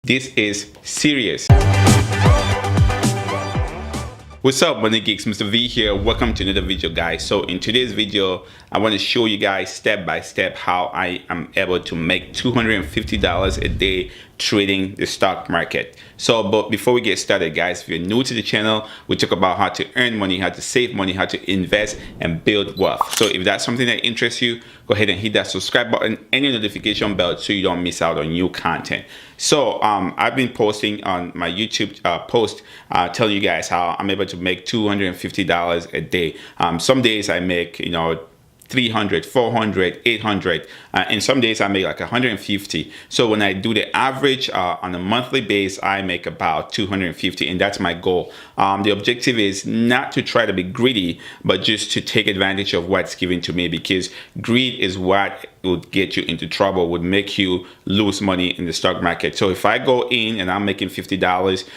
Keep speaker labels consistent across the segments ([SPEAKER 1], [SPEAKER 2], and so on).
[SPEAKER 1] This is serious. What's up, money geeks? Mr. V here. Welcome to another video, guys. So in today's video, I want to show you guys step by step how I am able to make $250 a day trading the stock market. So but before we get started, guys, if you're new to the channel, we talk about how to earn money, how to save money, how to invest and build wealth. So if that's something that interests you, go ahead and hit that subscribe button and the notification bell so you don't miss out on new content. So I've been posting on my YouTube post telling you guys how I'm able to make $250 a day. Some days I make, 300, 400, 800, and some days I make like 150. So when I do the average on a monthly base, I make about 250, and that's my goal. The objective is not to try to be greedy, but just to take advantage of what's given to me, because greed is what would get you into trouble, would make you lose money in the stock market. So if I go in and I'm making $50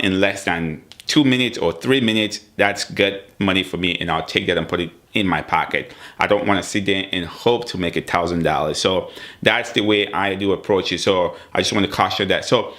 [SPEAKER 1] in less than 2 minutes or 3 minutes, that's good money for me, and I'll take that and put it in my pocket. I don't want to sit there and hope to make $1,000. So that's the way I do approach it. So I just want to caution that. So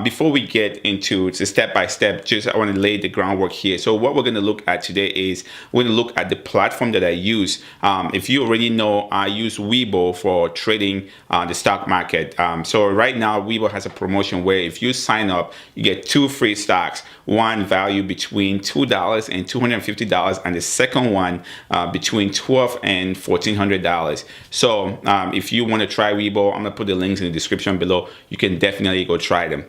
[SPEAKER 1] before we get into the step by step, just I want to lay the groundwork here. So what we're going to look at today is we're going to look at the platform that I use. If you already know, I use WeBull for trading the stock market. So right now, WeBull has a promotion where if you sign up, you get 2 free stocks, one value between $2 and $250, and the second one between $1,200 and $1,400. So if you want to try WeBull, I'm gonna put the links in the description below. You can definitely go try them.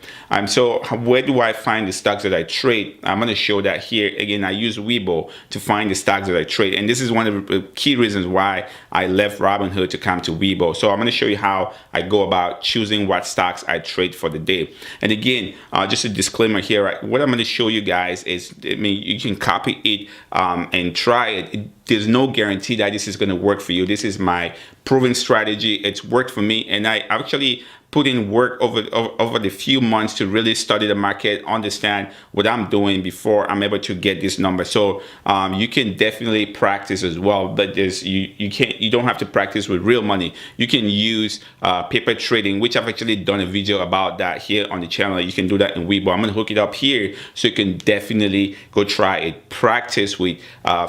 [SPEAKER 1] So where do I find the stocks that I trade? I'm gonna show that here. Again, I use WeBull to find the stocks that I trade, and this is one of the key reasons why I left Robinhood to come to WeBull. So I'm gonna show you how I go about choosing what stocks I trade for the day. And again, just a disclaimer here, right? What I'm gonna show you guys is, you can copy it and try it. There's no guarantee that this is going to work for you. This is my proven strategy. It's worked for me, and I actually put in work over the few months to really study the market, understand what I'm doing before I'm able to get this number. So you can definitely practice as well, but there's you don't have to practice with real money. You can use paper trading, which I've actually done a video about that here on the channel. You can do that in WeBull. I'm gonna hook it up here so you can definitely go try it. Practice with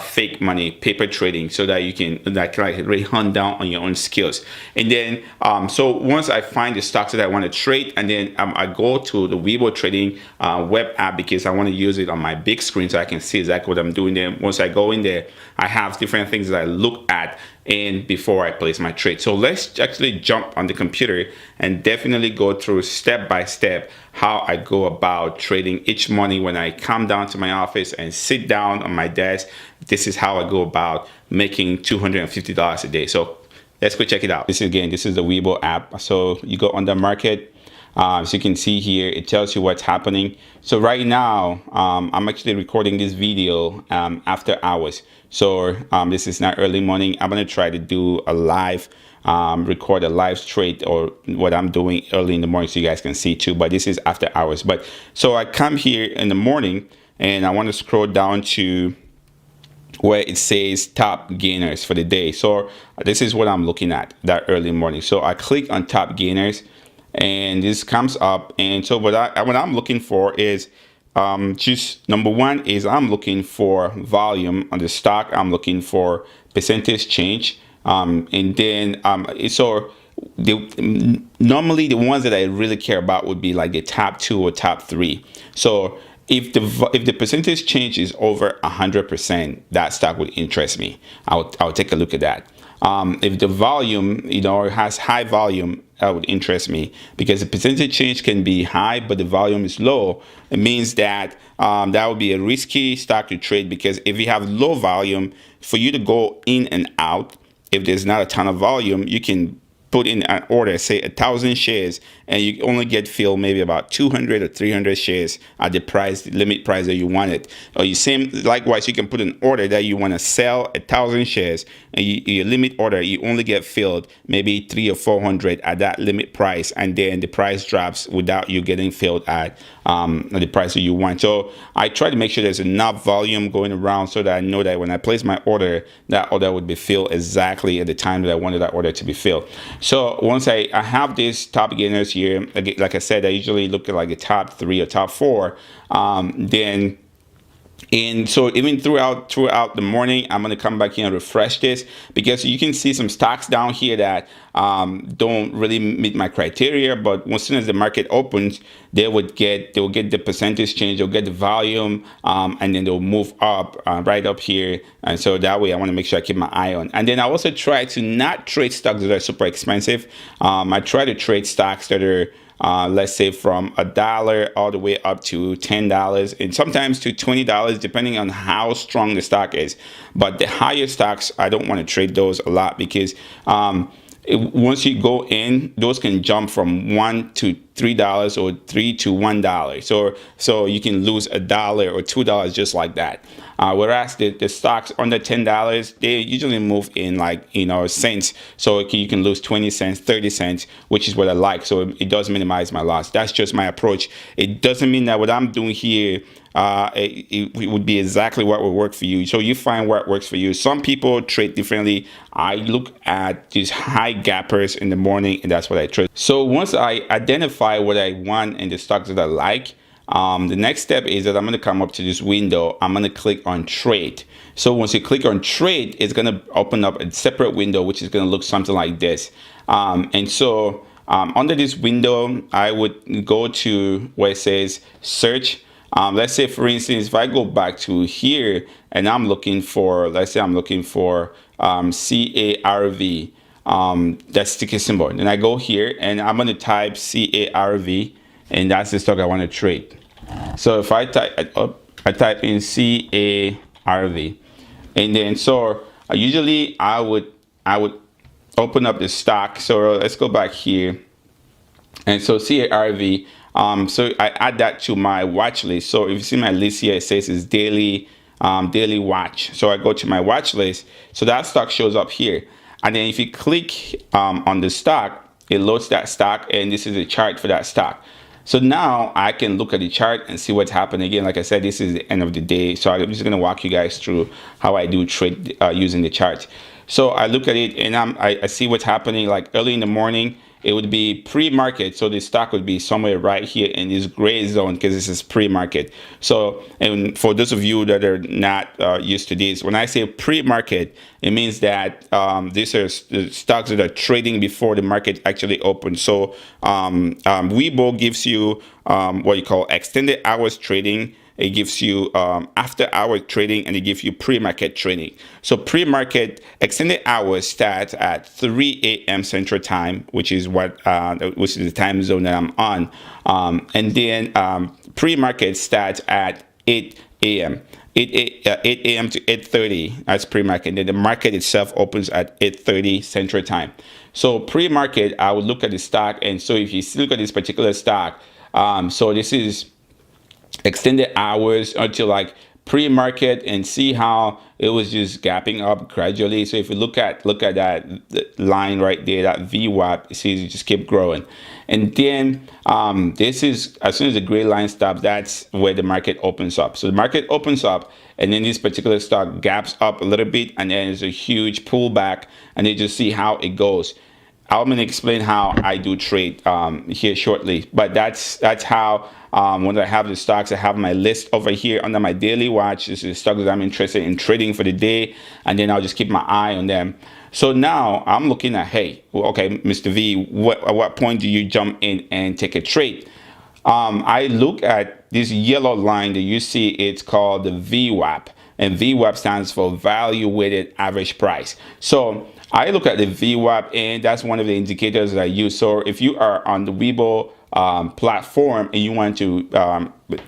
[SPEAKER 1] fake money, paper trading, so that you can like really hunt down on your own skills. And then so once I find the stocks that I want to trade, and then I go to the WeBull trading web app, because I want to use it on my big screen so I can see exactly what I'm doing there. Once I go in there, I have different things that I look at and before I place my trade. So let's actually jump on the computer and definitely go through step by step how I go about trading each morning when I come down to my office and sit down on my desk. This is how I go about making $250 a day. So let's go check it out. This is the WeBull app. So you go under market. So you can see here, it tells you what's happening. So right now, I'm actually recording this video after hours. So this is not early morning. I'm gonna try to do a live, record a live trade or what I'm doing early in the morning so you guys can see too, but this is after hours. But so I come here in the morning and I want to scroll down to where it says top gainers for the day. So this is what I'm looking at that early morning. So I click on top gainers and this comes up. And so what I'm looking for is just number one is I'm looking for volume on the stock. I'm looking for percentage change. And then so normally the ones that I really care about would be like the top 2 or top 3. So if the percentage change is over 100%, that stock would interest me. I'll take a look at that. If the volume, has high volume, that would interest me, because the percentage change can be high, but the volume is low. It means that that would be a risky stock to trade, because if you have low volume, for you to go in and out, if there's not a ton of volume, you can put in an order, say 1,000 shares, and you only get filled maybe about 200 or 300 shares at the price, the limit price that you want it. Or likewise, you can put an order that you want to sell 1,000 shares, and your limit order, you only get filled maybe 300 or 400 at that limit price, and then the price drops without you getting filled at the price that you want. So I try to make sure there's enough volume going around so that I know that when I place my order, that order would be filled exactly at the time that I wanted that order to be filled. So once I have these top gainers here, again, like I said, I usually look at like the top 3 or top 4. And so even throughout the morning, I'm going to come back here and refresh this, because you can see some stocks down here that don't really meet my criteria. But as soon as the market opens, they will get the percentage change, they'll get the volume, and then they'll move up right up here. And so that way I want to make sure I keep my eye on. And then I also try to not trade stocks that are super expensive. I try to trade stocks that are let's say from $1 all the way up to $10 and sometimes to $20, depending on how strong the stock is. But the higher stocks, I don't want to trade those a lot, because once you go in, those can jump from $1 to $3 or $3 to $1. So you can lose $1 or $2 just like that. Whereas the stocks under $10, they usually move in like, cents. So you can lose 20 cents, 30 cents, which is what I like. So it does minimize my loss. That's just my approach. It doesn't mean that what I'm doing here it would be exactly what would work for you. So you find what works for you. Some people trade differently. I look at these high gappers in the morning, and that's what I trade. So once I identify what I want in the stocks that I like, the next step is that I'm going to come up to this window. I'm going to click on trade. So once you click on trade, it's going to open up a separate window, which is going to look something like this. And so under this window, I would go to where it says search. Let's say, for instance, if I go back to here and I'm looking for, let's say I'm looking for CARV, that's ticker symbol. Then I go here and I'm going to type CARV, and that's the stock I want to trade. So if I type in CARV, and then so usually I would open up the stock. So let's go back here, and so CARV. So I add that to my watch list. So if you see my list here, it says it's daily watch. So I go to my watch list. So that stock shows up here. And then if you click on the stock, it loads that stock, and this is a chart for that stock. So now I can look at the chart and see what's happening. Again, like I said, this is the end of the day. So I'm just going to walk you guys through how I do trade using the chart. So I look at it and I see what's happening. Like early in the morning, it would be pre-market, so the stock would be somewhere right here in this gray zone, because this is pre-market. So, and for those of you that are not used to this, when I say pre-market, it means that these are stocks that are trading before the market actually opens. So WeBull gives you what you call extended hours trading. It gives you after hour trading, and it gives you pre-market trading. So pre-market extended hours start at 3 a.m. Central Time, which is the time zone that I'm on. And then pre-market starts at 8 a.m. 8 a.m. to 8:30. That's pre-market. Then the market itself opens at 8:30 Central Time. So pre-market, I would look at the stock, and so if you look at this particular stock, so this is extended hours until like pre-market, and see how it was just gapping up gradually. So if you look at that line right there, that VWAP, it sees it just keep growing. And then this is, as soon as the gray line stops, that's where the market opens up. So the market opens up, and then this particular stock gaps up a little bit, and then there's a huge pullback, and then just see how it goes. I'm going to explain how I do trade here shortly, but that's how when I have the stocks, I have my list over here under my daily watch. This is the stocks that I'm interested in trading for the day, and then I'll just keep my eye on them. So now I'm looking at, hey, okay, Mr. V, at what point do you jump in and take a trade? I look at this yellow line that you see. It's called the VWAP, and VWAP stands for value weighted average price. So I look at the VWAP, and that's one of the indicators that I use. So if you are on the WeBull platform and you want to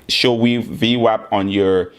[SPEAKER 1] show VWAP on your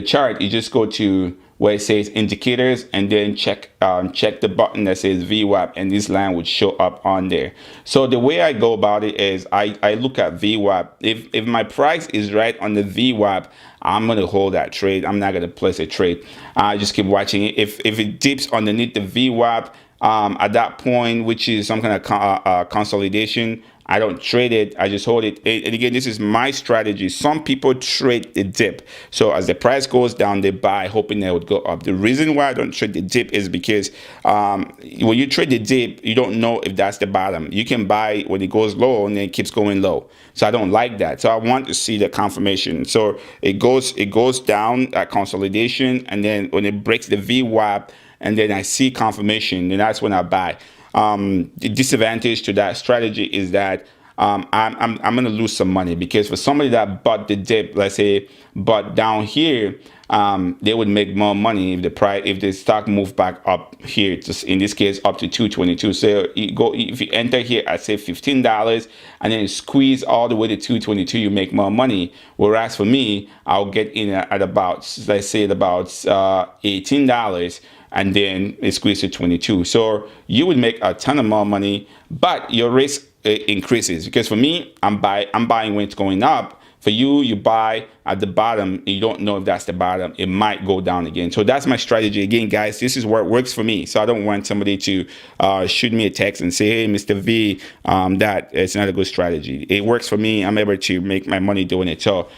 [SPEAKER 1] chart, you just go to where it says indicators, and then check the button that says VWAP, and this line would show up on there. So the way I go about it is I look at VWAP. If my price is right on the VWAP, I'm going to hold that trade. I'm not going to place a trade. I just keep watching it. If it dips underneath the VWAP at that point, which is some kind of consolidation, I don't trade it. I just hold it. And again, this is my strategy. Some people trade the dip. So as the price goes down, they buy, hoping that it would go up. The reason why I don't trade the dip is because when you trade the dip, you don't know if that's the bottom. You can buy when it goes low and then it keeps going low. So I don't like that. So I want to see the confirmation. So it goes down at consolidation, and then when it breaks the VWAP, and then I see confirmation, then that's when I buy. The disadvantage to that strategy is that I'm going to lose some money, because for somebody that bought the dip, let's say, bought down here, they would make more money if the stock moved back up here, just in this case up to 222. So if you enter here at say $15 and then squeeze all the way to 222, you make more money. Whereas for me, I'll get in at about, let's say, at about $18, and then it squeezes to 22. So you would make a ton of more money, but your risk increases, because for me, I'm buying when it's going up. For you, you buy at the bottom, and you don't know if that's the bottom. It might go down again. So that's my strategy. Again, guys, this is what works for me. So I don't want somebody to shoot me a text and say, hey, Mr. V, that it's not a good strategy. It works for me. I'm able to make my money doing it. So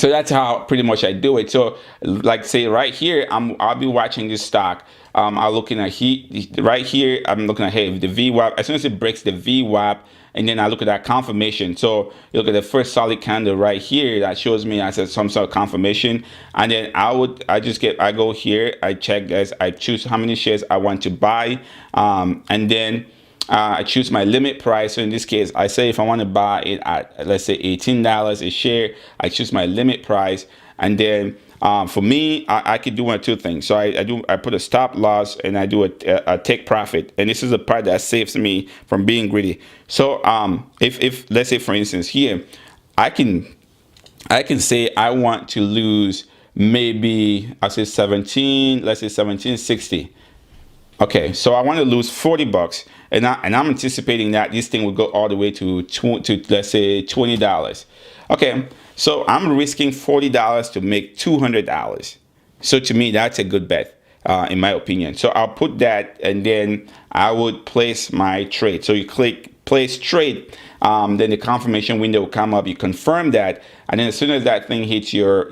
[SPEAKER 1] that's how pretty much I do it. So like say right here, I'll be watching this stock. I'm looking at right here. I'm looking at, hey, the VWAP. As soon as it breaks the VWAP, and then I look at that confirmation. So you look at the first solid candle right here that shows me as some sort of confirmation. And then I go here, I check this, I choose how many shares I want to buy, and then I choose my limit price. So in this case, I say if I want to buy it at, let's say, $18 a share, I choose my limit price. And then for me, I could do one of two things. So I put a stop loss, and I do a take profit. And this is the part that saves me from being greedy. So if let's say, for instance, here, I can say I want to lose maybe, I'll say 17, let's say 1760. Okay, so I want to lose $40, and I'm anticipating that this thing will go all the way to let's say $20. Okay, so I'm risking $40 to make $200. So to me, that's a good bet, in my opinion. So I'll put that, and then I would place my trade. So you click place trade, then the confirmation window will come up. You confirm that, and then as soon as that thing hits your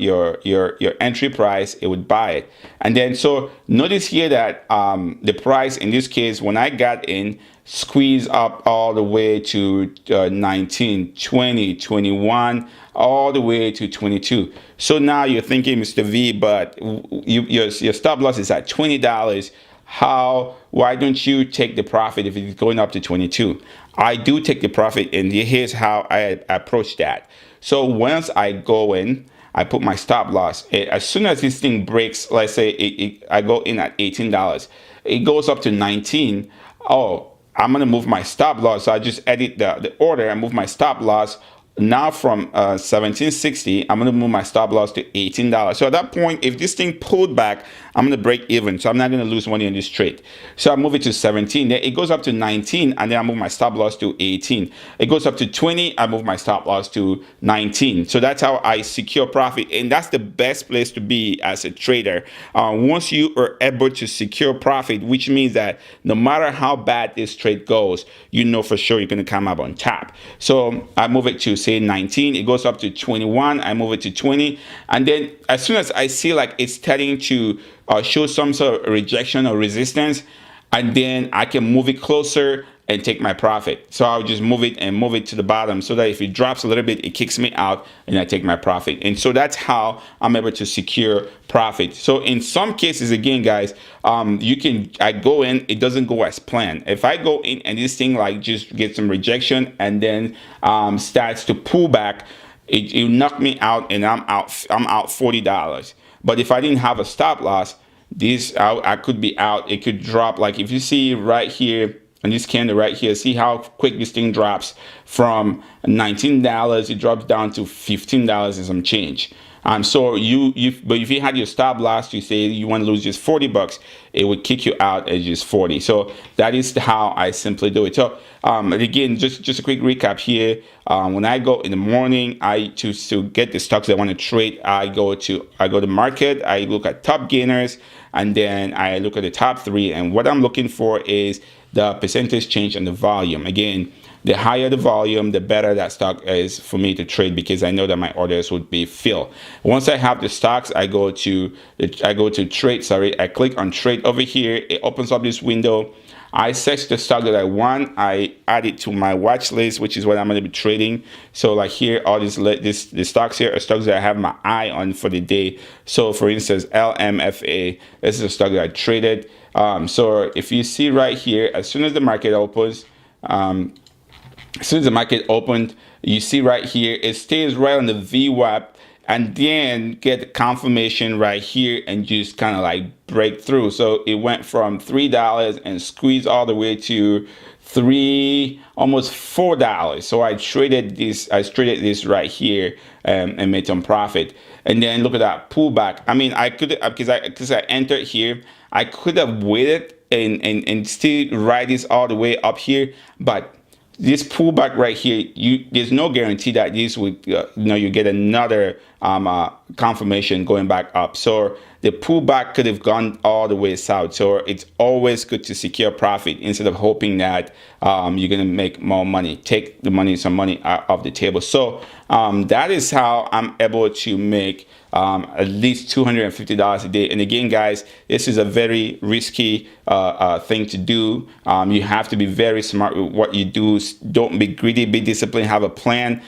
[SPEAKER 1] entry price, it would buy it. And then so notice here that the price in this case, when I got in, squeeze up all the way to 19, 20, 21, all the way to 22. So now you're thinking, Mr. V, but your stop loss is at $20. Why don't you take the profit if it's going up to 22? I do take the profit, and here's how I approach that. So once I go in, I put my stop loss. As soon as this thing breaks, let's say I go in at $18, it goes up to 19. Oh, I'm gonna move my stop loss. So I just edit the order and move my stop loss. Now from 1760, I'm going to move my stop loss to $18. So at that point, if this thing pulled back, I'm going to break even. So I'm not going to lose money on this trade. So I move it to 17. Then it goes up to 19, and then I move my stop loss to 18. It goes up to 20. I move my stop loss to 19. So that's how I secure profit. And that's the best place to be as a trader. Once you are able to secure profit, which means that no matter how bad this trade goes, you know for sure you're going to come up on top. So I move it to say 19, it goes up to 21, I move it to 20, and then as soon as I see like it's starting to show some sort of rejection or resistance, and then I can move it closer and take my profit. So I'll just move it to the bottom, so that if it drops a little bit, it kicks me out and I take my profit. And so that's how I'm able to secure profit. So in some cases, again, guys, I go in, it doesn't go as planned. If I go in and this thing like just gets some rejection and then starts to pull back, it'll knock me out, and I'm out $40. But if I didn't have a stop loss, I could be out. It could drop, like if you see right here, and this candle right here, see how quick this thing drops from $19, it drops down to $15 and some change. So but if you had your stop loss, you say you want to lose just $40, it would kick you out at just 40. So that is how I simply do it. So again, just a quick recap here. When I go in the morning, I choose to get the stocks I want to trade. I go to market, I look at top gainers, and then I look at the top 3. And what I'm looking for is the percentage change and the volume. Again, the higher the volume, the better that stock is for me to trade, because I know that my orders would be filled. Once I have the stocks, I go to trade. Sorry, I click on trade over here. It opens up this window. I search the stock that I want. I add it to my watch list, which is what I'm going to be trading. So like here, all the stocks here are stocks that I have my eye on for the day. So for instance, LMFA, this is a stock that I traded. So if you see right here, as soon as the market opens, you see right here, it stays right on the VWAP, and then get confirmation right here and just kind of like break through. So it went from $3 and squeezed all the way to almost $4. So I traded this right here and made some profit. And then look at that pullback. I mean, I could, because I entered here, I could have waited and still ride this all the way up here, but this pullback right here, there's no guarantee that this would, you get another confirmation going back up. So the pullback could have gone all the way south. So it's always good to secure profit instead of hoping that you're gonna make more money. Take some money out of the table. So that is how I'm able to make at least $250 a day. And again, guys, this is a very risky thing to do. You have to be very smart with what you do. Don't be greedy, be disciplined, have a plan,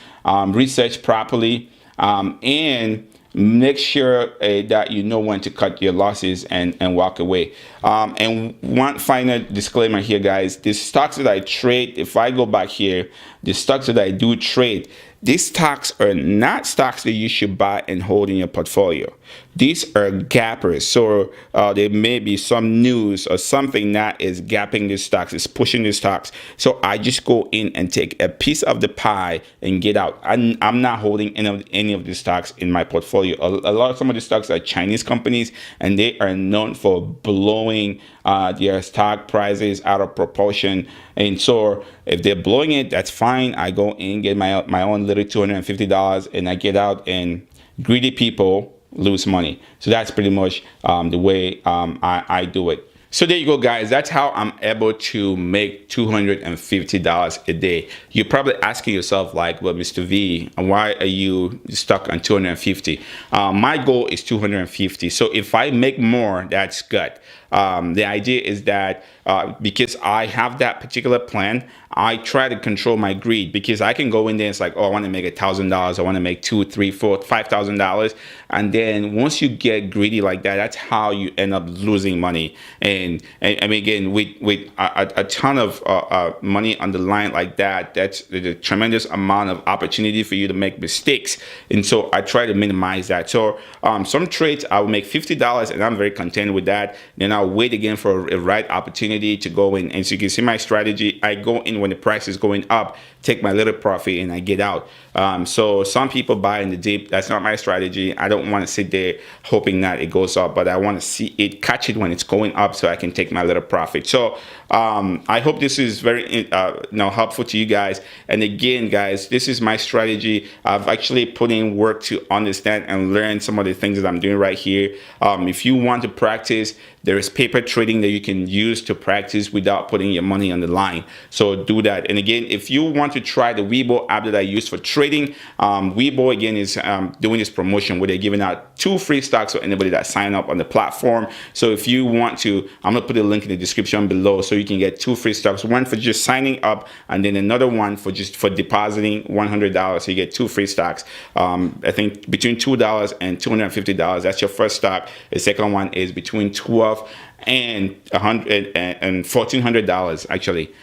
[SPEAKER 1] research properly, and make sure that you know when to cut your losses and walk away. And one final disclaimer here, guys, the stocks that I trade, if I go back here, the stocks that I do trade, these stocks are not stocks that you should buy and hold in your portfolio. These are gappers. So there may be some news or something that is gapping these stocks, is pushing these stocks. So I just go in and take a piece of the pie and get out. I'm not holding any of these stocks in my portfolio. Some of the stocks are Chinese companies, and they are known for blowing their stock prices out of proportion. And so if they're blowing it, that's fine. I go in, get my own little $250, and I get out, and greedy people lose money. So that's pretty much the way I do it. So there you go, guys. That's how I'm able to make $250 a day. You're probably asking yourself, like, well, Mr. V, why are you stuck on 250? My goal is 250. So if I make more, that's good. The idea is that because I have that particular plan, I try to control my greed, because I can go in there and it's like, oh, I want to make $1,000, I want to make $2,000, $3,000, $4,000, $5,000, and then once you get greedy like that, that's how you end up losing money. And I mean, again, with a ton of money on the line like that, that's a tremendous amount of opportunity for you to make mistakes. And so I try to minimize that. So some trades I will make $50, and I'm very content with that. Then I'll wait again for a right opportunity to go in. And so you can see my strategy. I go in when the price is going up, take my little profit, and I get out. So some people buy in the dip. That's not my strategy. I don't want to sit there hoping that it goes up, but I want to see it, catch it when it's going up, so I can take my little profit. So I hope this is very helpful to you guys. And again, guys, this is my strategy. I've actually put in work to understand and learn some of the things that I'm doing right here. If you want to practice, there is paper trading that you can use to practice without putting your money on the line. So do that. And again, if you want to try the WeBull app that I use for trading, WeBull again is doing this promotion where they're giving out 2 free stocks for anybody that sign up on the platform. So if you want to, I'm gonna put a link in the description below, so you can get 2 free stocks, one for just signing up, and then another one for depositing $100. So you get 2 free stocks. I think between $2 and $250. That's your first stock. The second one is between $12 and $100 and $1,400 actually.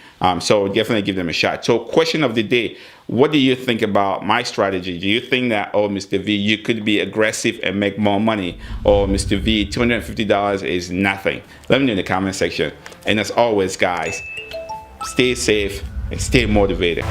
[SPEAKER 1] So definitely give them a shot. So question of the day: what do you think about my strategy? Do you think that, oh, Mr. V, you could be aggressive and make more money? Or Mr. V, $250 is nothing? Let me know in the comment section. And as always, guys, stay safe and stay motivated.